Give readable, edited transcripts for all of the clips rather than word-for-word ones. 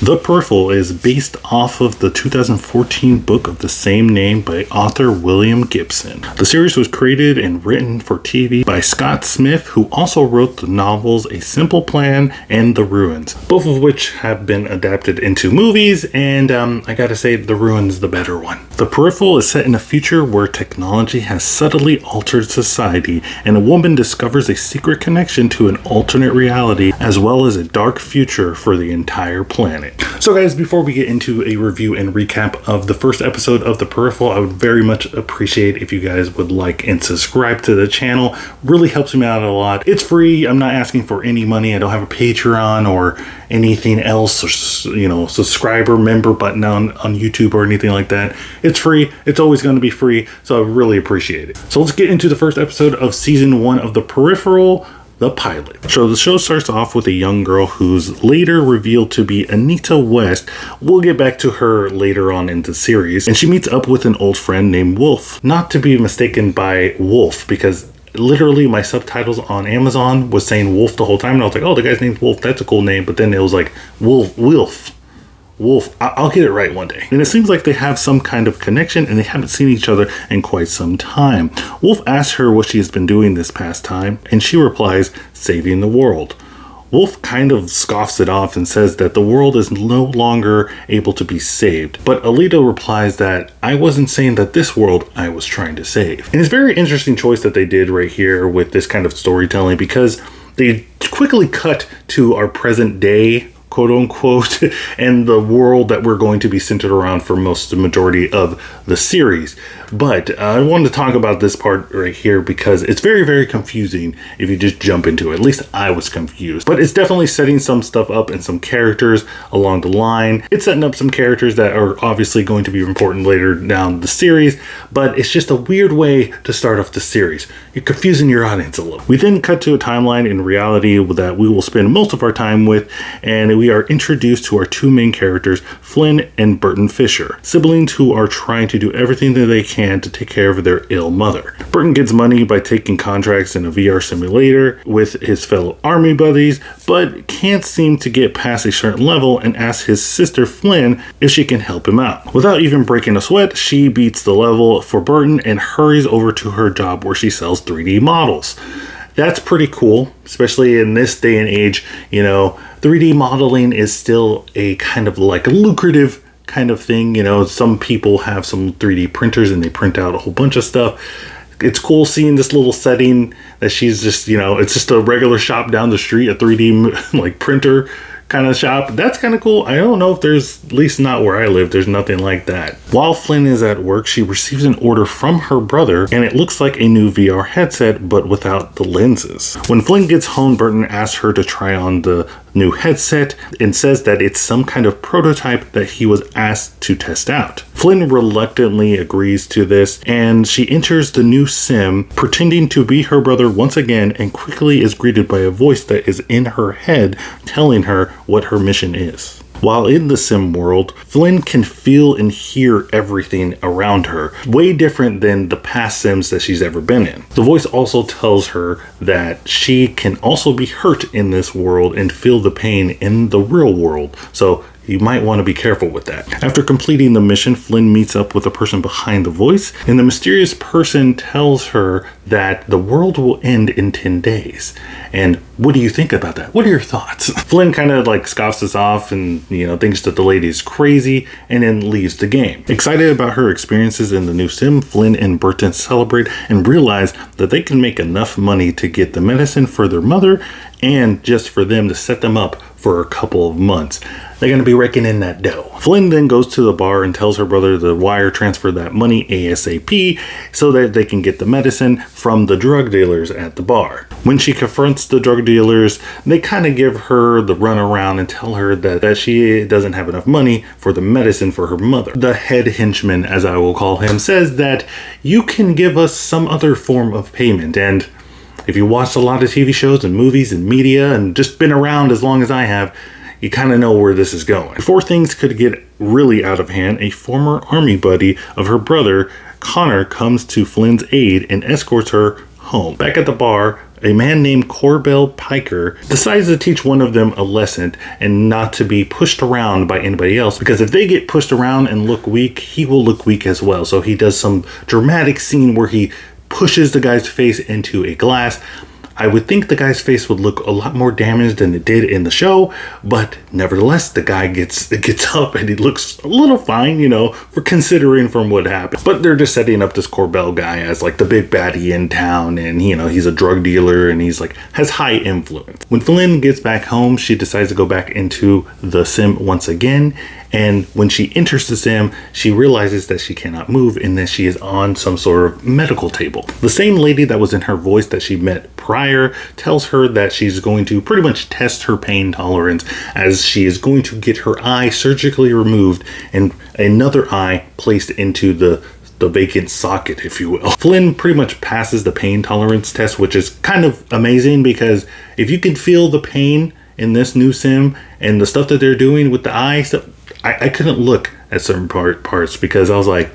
The Peripheral is based off of the 2014 book of the same name by author William Gibson. The series was created and written for TV by Scott Smith, who also wrote the novels A Simple Plan and The Ruins, both of which have been adapted into movies, and I gotta say, The Ruins the better one. The Peripheral is set in a future where technology has subtly altered society, and a woman discovers a secret connection to an alternate reality, as well as a dark future for the entire planet. So guys, before we get into a review and recap of the first episode of The Peripheral, I would very much appreciate if you guys would like and subscribe to the channel. Really helps me out a lot. It's free. I'm not asking for any money. I don't have a Patreon or anything else, or, you know, subscriber member button on YouTube or anything like that. It's free. It's always going to be free. So I really appreciate it. So let's get into the first episode of season 1 of The Peripheral, the pilot. So the show starts off with a young girl who's later revealed to be Anita West. We'll get back to her later on in the series. And she meets up with an old friend named Wolf. Not to be mistaken by Wolf, because literally my subtitles on Amazon was saying Wolf the whole time, and I was like, oh, the guy's name's Wolf, that's a cool name. But then it was like Wolf. I'll get it right one day. And it seems like they have some kind of connection, and they haven't seen each other in quite some time. Wolf asks her what she has been doing this past time, and she replies, saving the world. Wolf kind of scoffs it off and says that the world is no longer able to be saved. But Alita replies that I wasn't saying that this world I was trying to save. And it's a very interesting choice that they did right here with this kind of storytelling, because they quickly cut to our present day, quote unquote, and the world that we're going to be centered around for the majority of the series. But I wanted to talk about this part right here because it's very, very confusing if you just jump into it. At least I was confused. But it's definitely setting some stuff up and some characters along the line. It's setting up some characters that are obviously going to be important later down the series, but it's just a weird way to start off the series. You're confusing your audience a little. We then cut to a timeline in reality that we will spend most of our time with, and we are introduced to our two main characters, Flynn and Burton Fisher, siblings who are trying to do everything that they can to take care of their ill mother. Burton gets money by taking contracts in a VR simulator with his fellow army buddies, but can't seem to get past a certain level and asks his sister Flynn if she can help him out. Without even breaking a sweat, she beats the level for Burton and hurries over to her job where she sells 3D models. That's pretty cool, especially in this day and age. You know, 3D modeling is still a kind of like lucrative kind of thing. You know, some people have some 3D printers and they print out a whole bunch of stuff. It's cool seeing this little setting that she's just, you know, it's just a regular shop down the street, a 3D like printer kind of shop. That's kind of cool. I don't know if there's, at least not where I live, there's nothing like that. While Flynn is at work, she receives an order from her brother, and it looks like a new VR headset, but without the lenses. When Flynn gets home, Burton asks her to try on the new headset and says that it's some kind of prototype that he was asked to test out. Flynn reluctantly agrees to this, and she enters the new sim pretending to be her brother once again, and quickly is greeted by a voice that is in her head telling her what her mission is. While in the sim world, Flynn can feel and hear everything around her, way different than the past sims that she's ever been in. The voice also tells her that she can also be hurt in this world and feel the pain in the real world. So you might want to be careful with that. After completing the mission, Flynn meets up with the person behind the voice, and the mysterious person tells her that the world will end in 10 days. And what do you think about that? What are your thoughts? Flynn kind of like scoffs this off and, you know, thinks that the lady is crazy and then leaves the game. Excited about her experiences in the new sim, Flynn and Burton celebrate and realize that they can make enough money to get the medicine for their mother and just for them to set them up for a couple of months. They're going to be raking in that dough. Flynn then goes to the bar and tells her brother to wire transfer that money ASAP so that they can get the medicine from the drug dealers at the bar. When she confronts the drug dealers, they kind of give her the runaround and tell her that she doesn't have enough money for the medicine for her mother. The head henchman, as I will call him, says that you can give us some other form of payment. And if you watched a lot of TV shows and movies and media and just been around as long as I have, you kind of know where this is going. Before things could get really out of hand, a former army buddy of her brother, Connor, comes to Flynn's aid and escorts her home. Back at the bar, a man named Corbell Piker decides to teach one of them a lesson and not to be pushed around by anybody else, because if they get pushed around and look weak, he will look weak as well. So he does some dramatic scene where he pushes the guy's face into a glass. I would think the guy's face would look a lot more damaged than it did in the show, but nevertheless, the guy gets up and he looks a little fine, you know, for considering from what happened. But they're just setting up this Corbell guy as like the big baddie in town, and you know, he's a drug dealer and he's like has high influence. When Flynn gets back home, she decides to go back into the sim once again. And when she enters the sim, she realizes that she cannot move and that she is on some sort of medical table. The same lady that was in her voice that she met prior tells her that she's going to pretty much test her pain tolerance, as she is going to get her eye surgically removed and another eye placed into the vacant socket, if you will. Flynn pretty much passes the pain tolerance test, which is kind of amazing, because if you can feel the pain in this new sim and the stuff that they're doing with the eye stuff, I couldn't look at certain parts because I was like,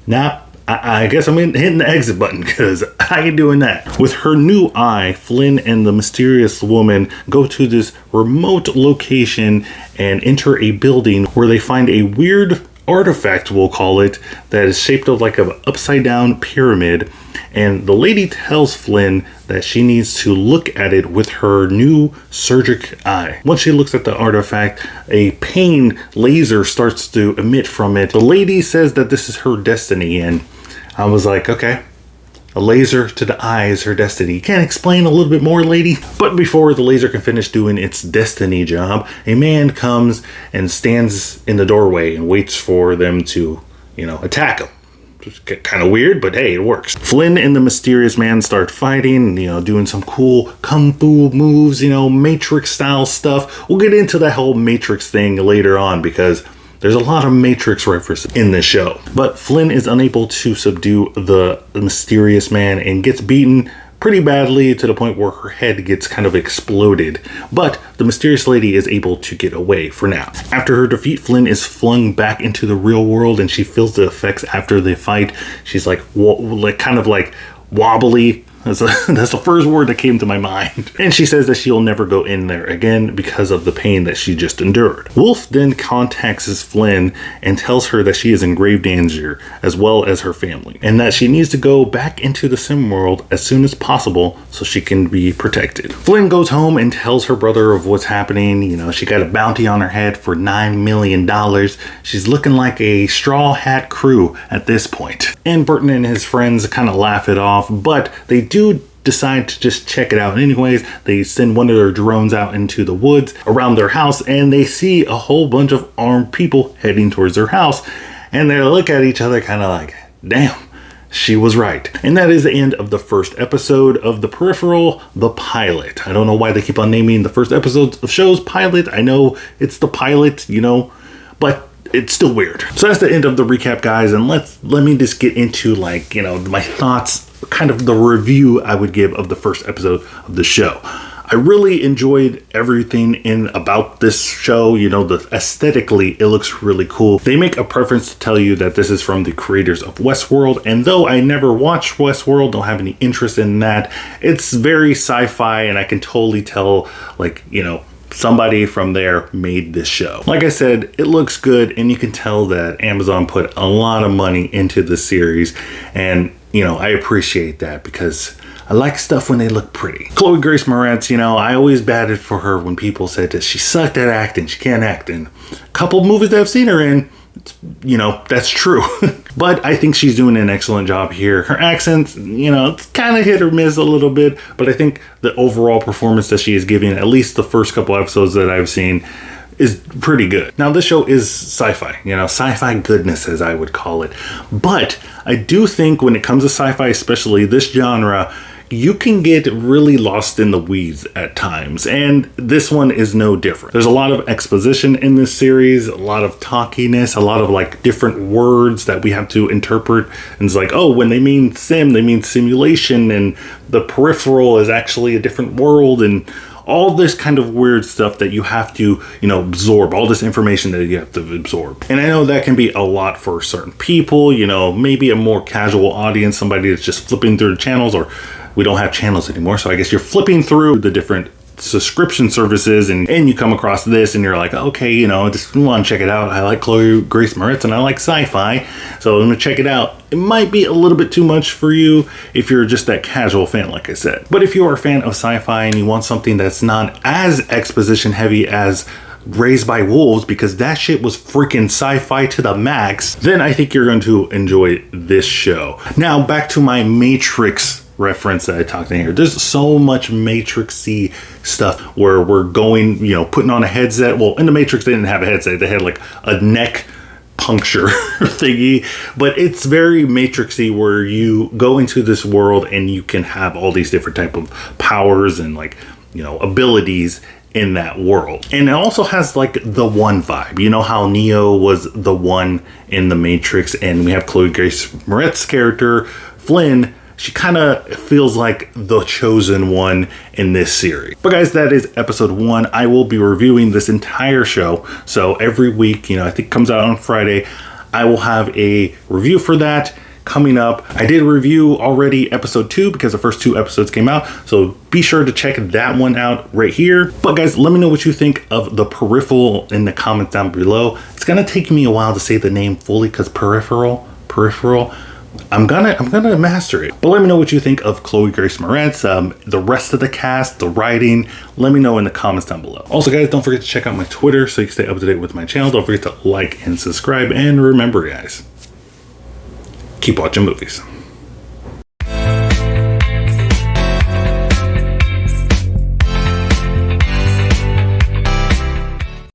nah, I guess I'm hitting the exit button because I ain't doing that. With her new eye, Flynn and the mysterious woman go to this remote location and enter a building where they find a weird artifact, we'll call it, that is shaped of like an upside down pyramid. And the lady tells Flynn that she needs to look at it with her new surgic eye. Once she looks at the artifact, a pain laser starts to emit from it. The lady says that this is her destiny, and I was like, okay, a laser to the eye is her destiny. Can't explain a little bit more, lady? But before the laser can finish doing its destiny job, a man comes and stands in the doorway and waits for them to, you know, attack him. Kind of weird, but hey, it works. Flynn and the mysterious man start fighting, you know, doing some cool kung fu moves, you know, Matrix style stuff. We'll get into that whole Matrix thing later on because there's a lot of Matrix references in this show. But Flynn is unable to subdue the mysterious man and gets beaten pretty badly to the point where her head gets kind of exploded. But the mysterious lady is able to get away for now. After her defeat, Flynn is flung back into the real world and she feels the effects after the fight. She's like kind of like wobbly. That's the first word that came to my mind. And she says that she'll never go in there again because of the pain that she just endured. Wolf then contacts Flynn and tells her that she is in grave danger, as well as her family, and that she needs to go back into the sim world as soon as possible so she can be protected. Flynn goes home and tells her brother of what's happening. You know, she got a bounty on her head for $9 million. She's looking like a straw hat crew at this point. And Burton and his friends kind of laugh it off, but they do decide to just check it out anyways. They send one of their drones out into the woods around their house, and they see a whole bunch of armed people heading towards their house, and they look at each other kind of like, damn, she was right. And that is the end of the first episode of The Peripheral, the pilot. I don't know why they keep on naming the first episodes of shows pilot. I know it's the pilot, you know, but it's still weird. So that's the end of the recap, guys, and let me just get into, like, you know, my thoughts, kind of the review I would give of the first episode of the show. I really enjoyed everything about this show. You know, aesthetically, it looks really cool. They make a preference to tell you that this is from the creators of Westworld, and though I never watched Westworld, don't have any interest in that, it's very sci-fi, and I can totally tell, like, you know, somebody from there made this show. Like I said, it looks good, and you can tell that Amazon put a lot of money into the series, and you know, I appreciate that because I like stuff when they look pretty. Chloë Grace Moretz, you know, I always batted for her when people said that she sucked at acting, she can't act. And a couple movies that I've seen her in, you know, that's true. But I think she's doing an excellent job here. Her accent, you know, it's kind of hit or miss a little bit, but I think the overall performance that she is giving, at least the first couple episodes that I've seen, is pretty good. Now, this show is sci-fi, you know, sci-fi goodness, as I would call it. But I do think when it comes to sci-fi, especially this genre, you can get really lost in the weeds at times, and this one is no different. There's a lot of exposition in this series, a lot of talkiness, a lot of like different words that we have to interpret, and it's like, oh, when they mean sim, they mean simulation, and the peripheral is actually a different world, and all this kind of weird stuff that you have to, you know, absorb, all this information that you have to absorb. And I know that can be a lot for certain people, you know, maybe a more casual audience, somebody that's just flipping through the channels or we don't have channels anymore. So I guess you're flipping through the different subscription services and you come across this and you're like, okay, you know, I just want to check it out. I like Chloë Grace Moretz and I like sci-fi, so I'm gonna check it out. It might be a little bit too much for you if you're just that casual fan, like I said. But if you are a fan of sci-fi and you want something that's not as exposition heavy as Raised by Wolves, because that shit was freaking sci-fi to the max, then I think you're going to enjoy this show. Now back to my Matrix reference that I talked in here. There's so much Matrix-y stuff where we're going, you know, putting on a headset. Well, in the Matrix, they didn't have a headset. They had like a neck puncture thingy, but it's very Matrix-y where you go into this world and you can have all these different type of powers and, like, you know, abilities in that world. And it also has like the One vibe. You know how Neo was the One in the Matrix, and we have Chloë Grace Moretz's character Flynn. She kind of feels like the chosen one in this series. But guys, that is episode 1. I will be reviewing this entire show. So every week, you know, I think it comes out on Friday, I will have a review for that coming up. I did review already episode 2 because the first 2 episodes came out. So be sure to check that one out right here. But guys, let me know what you think of the Peripheral in the comments down below. It's gonna take me a while to say the name fully because Peripheral. I'm gonna master it. But let me know what you think of Chloë Grace Moretz, the rest of the cast, the writing. Let me know in the comments down below. Also guys, don't forget to check out my Twitter so you can stay up to date with my channel. Don't forget to like and subscribe. And remember guys, keep watching movies.